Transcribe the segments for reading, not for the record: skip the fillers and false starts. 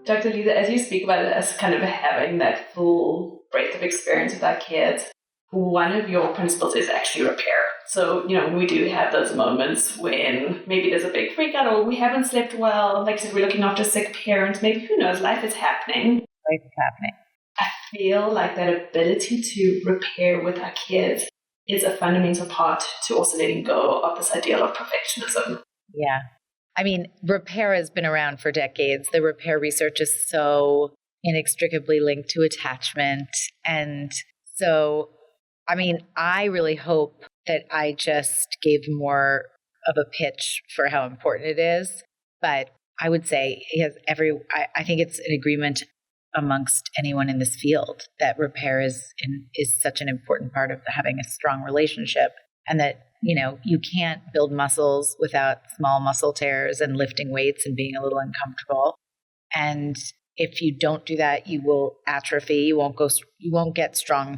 Dr. Aliza, as you speak about it as kind of having that full breadth of experience with our kids, one of your principles is actually repair. So, we do have those moments when maybe there's a big freak out or we haven't slept well. Like I said, we're looking after sick parents. Maybe, who knows, life is happening. Life is happening. I feel like that ability to repair with our kids is a fundamental part to also letting go of this ideal of perfectionism. Yeah. I mean, repair has been around for decades. The repair research is so inextricably linked to attachment. And so, I really hope that I just gave more of a pitch for how important it is. But I would say I think it's an agreement amongst anyone in this field that repair is such an important part of having a strong relationship, and that, you can't build muscles without small muscle tears and lifting weights and being a little uncomfortable. And if you don't do that, you will atrophy. You won't get strong.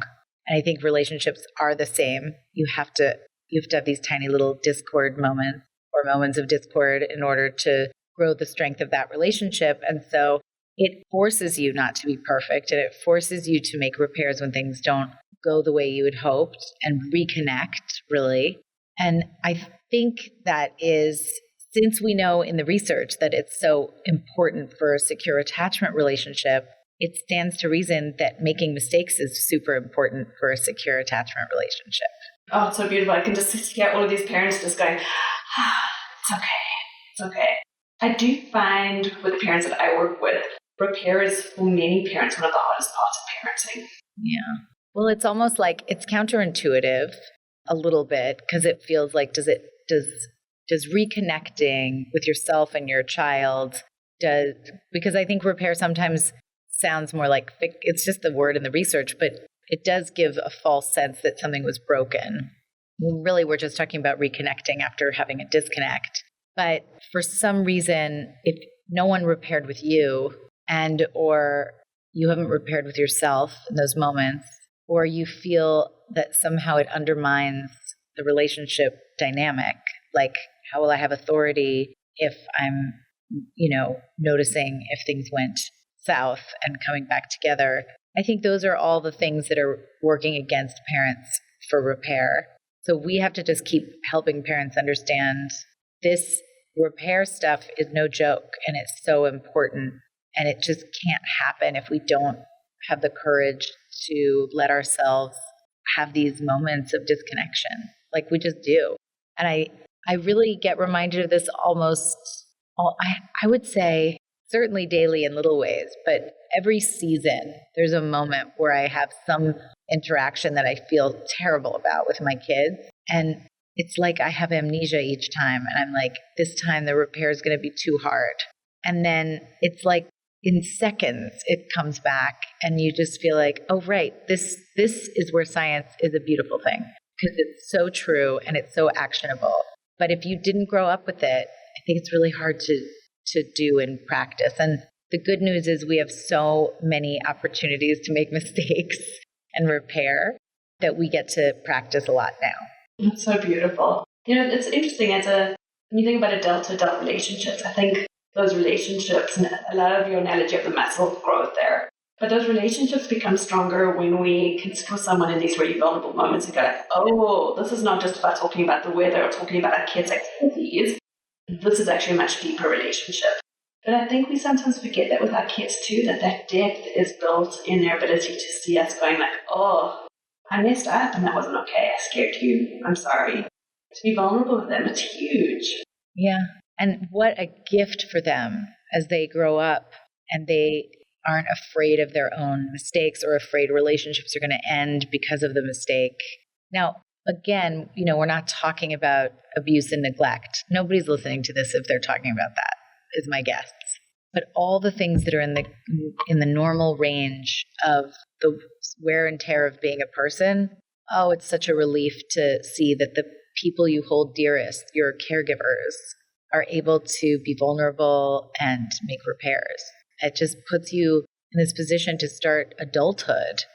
And I think relationships are the same. You have to have these tiny little discord moments or moments of discord in order to grow the strength of that relationship. And so it forces you not to be perfect, and it forces you to make repairs when things don't go the way you had hoped and reconnect, really. And I think that is, since we know in the research that it's so important for a secure attachment relationship, it stands to reason that making mistakes is super important for a secure attachment relationship. Oh, it's so beautiful. I can just hear all of these parents just going, it's okay, it's okay. I do find with the parents that I work with, repair is for many parents one of the hardest parts of parenting. Yeah. Well, it's almost like it's counterintuitive a little bit, because it feels like, does reconnecting with yourself and your child because I think repair sometimes sounds more like, it's just the word in the research, but it does give a false sense that something was broken. Really, we're just talking about reconnecting after having a disconnect. But for some reason, if no one repaired with you, or you haven't repaired with yourself in those moments, or you feel that somehow it undermines the relationship dynamic, like, how will I have authority if I'm, noticing if things went south and coming back together? I think those are all the things that are working against parents for repair. So we have to just keep helping parents understand this repair stuff is no joke, and it's so important. And it just can't happen if we don't have the courage to let ourselves have these moments of disconnection, like we just do. And I really get reminded of this I would say certainly daily in little ways, but every season there's a moment where I have some interaction that I feel terrible about with my kids. And it's like I have amnesia each time. And I'm like, this time the repair is going to be too hard. And then it's like, in seconds, it comes back, and you just feel like, oh, right, this is where science is a beautiful thing, because it's so true and it's so actionable. But if you didn't grow up with it, I think it's really hard to do in practice. And the good news is we have so many opportunities to make mistakes and repair that we get to practice a lot now. That's so beautiful. It's interesting when you think about adult-to-adult relationships, I think those relationships, and I love your analogy of the muscle growth there, but those relationships become stronger when we can sit with someone in these really vulnerable moments and go like, oh, this is not just about talking about the weather or talking about our kids' activities. This is actually a much deeper relationship. But I think we sometimes forget that with our kids too, that depth is built in their ability to see us going like, oh, I messed up and that wasn't okay. I scared you. I'm sorry. To be vulnerable with them, it's huge. Yeah. And what a gift for them as they grow up and they aren't afraid of their own mistakes or afraid relationships are going to end because of the mistake. Now, again, we're not talking about abuse and neglect. Nobody's listening to this if they're talking about that, is my guess. But all the things that are in the normal range of the wear and tear of being a person, oh, it's such a relief to see that the people you hold dearest, your caregivers, are able to be vulnerable and make repairs. It just puts you in this position to start adulthood.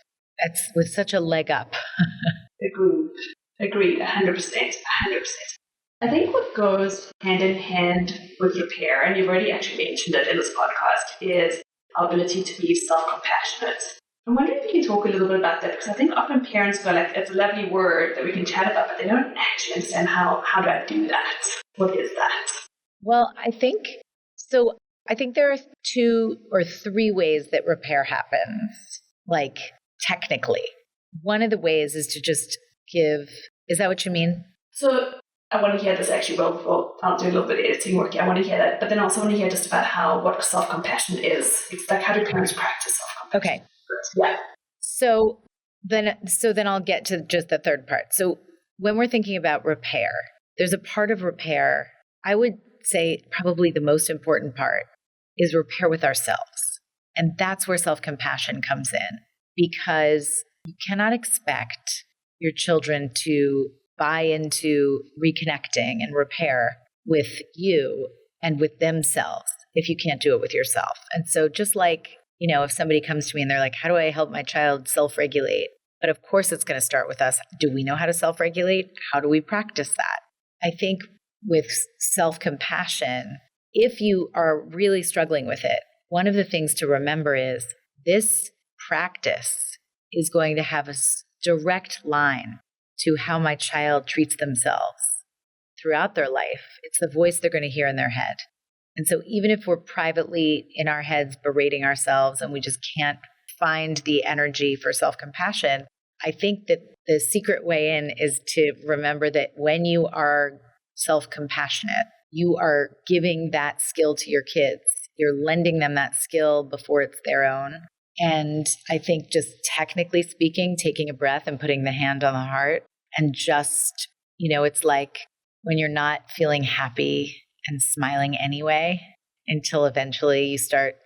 That's with such a leg up. Agreed, 100%. I think what goes hand in hand with repair, and you've already actually mentioned it in this podcast, is our ability to be self-compassionate. I'm wondering if you can talk a little bit about that, because I think often parents go like, it's a lovely word that we can chat about, but they don't actually understand how do I do that? What is that? Well, I think there are 2 or 3 ways that repair happens, like technically. One of the ways is to just give, is that what you mean? So I want to hear this actually, well, I'll do a little bit of editing work. I want to hear that, but then also want to hear just about what self-compassion is. It's like, how do parents practice self-compassion? Okay. Yeah. So then I'll get to just the third part. So when we're thinking about repair, there's a part of repair, I would say probably the most important part is repair with ourselves. And that's where self-compassion comes in, because you cannot expect your children to buy into reconnecting and repair with you and with themselves if you can't do it with yourself. And so just like, if somebody comes to me and they're like, how do I help my child self-regulate? But of course it's going to start with us. Do we know how to self-regulate? How do we practice that? I think with self-compassion, if you are really struggling with it, one of the things to remember is this practice is going to have a direct line to how my child treats themselves throughout their life. It's the voice they're going to hear in their head. And so even if we're privately in our heads berating ourselves and we just can't find the energy for self-compassion, I think that the secret way in is to remember that when you are self-compassionate, you are giving that skill to your kids. You're lending them that skill before it's their own. And I think just technically speaking, taking a breath and putting the hand on the heart and just, it's like when you're not feeling happy and smiling anyway, until eventually you start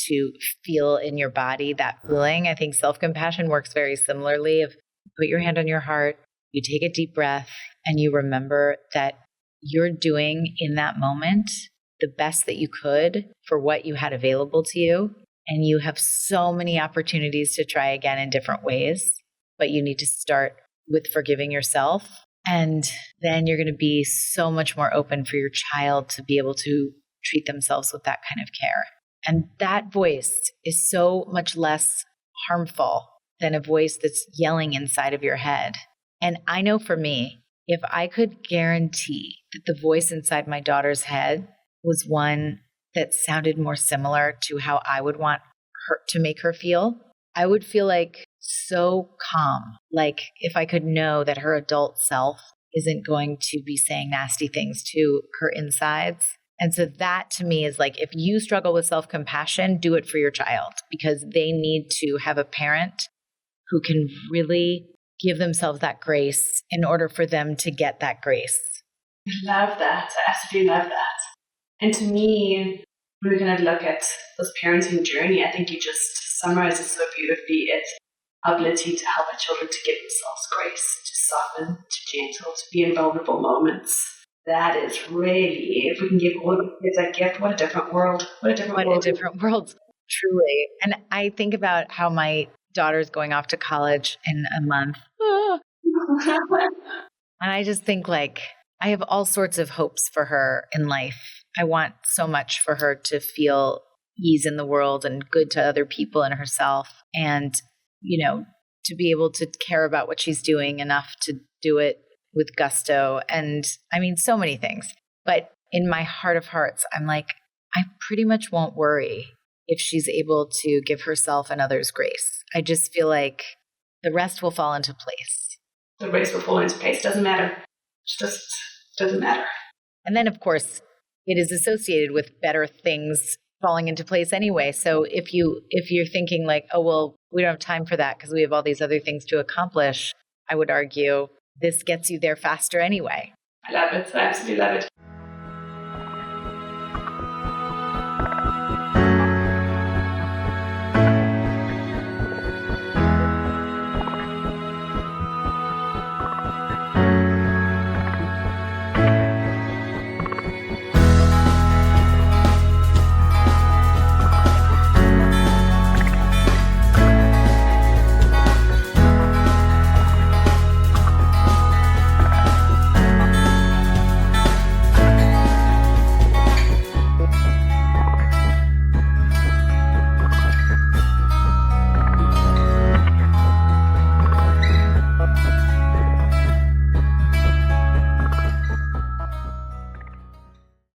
to feel in your body that feeling. I think self-compassion works very similarly. If you put your hand on your heart, you take a deep breath, and you remember that you're doing in that moment the best that you could for what you had available to you. And you have so many opportunities to try again in different ways, but you need to start with forgiving yourself. And then you're going to be so much more open for your child to be able to treat themselves with that kind of care. And that voice is so much less harmful than a voice that's yelling inside of your head. And I know for me, if I could guarantee that the voice inside my daughter's head was one that sounded more similar to how I would want her to make her feel, I would feel like so calm. Like if I could know that her adult self isn't going to be saying nasty things to her insides. And so that to me is like, if you struggle with self-compassion, do it for your child, because they need to have a parent who can really give themselves that grace in order for them to get that grace. I love that. I absolutely love that. And to me, when we kind of look at this parenting journey, I think you just summarized it so beautifully. It's our ability to help our children to give themselves grace, to soften, to gentle, to be in vulnerable moments. That is really, if we can give all the kids that gift, what a different world. What a different world. Truly. And I think about how my daughter's going off to college in a month. And I just think like, I have all sorts of hopes for her in life. I want so much for her to feel ease in the world and good to other people and herself. And, to be able to care about what she's doing enough to do it with gusto. And I mean, so many things. But in my heart of hearts, I'm like, I pretty much won't worry if she's able to give herself and others grace. I just feel like the rest will fall into place. The rest will fall into place. Doesn't matter. It just doesn't matter. And then, of course, it is associated with better things falling into place anyway. So if you're thinking like, oh, well, we don't have time for that because we have all these other things to accomplish, I would argue this gets you there faster anyway. I love it. I absolutely love it.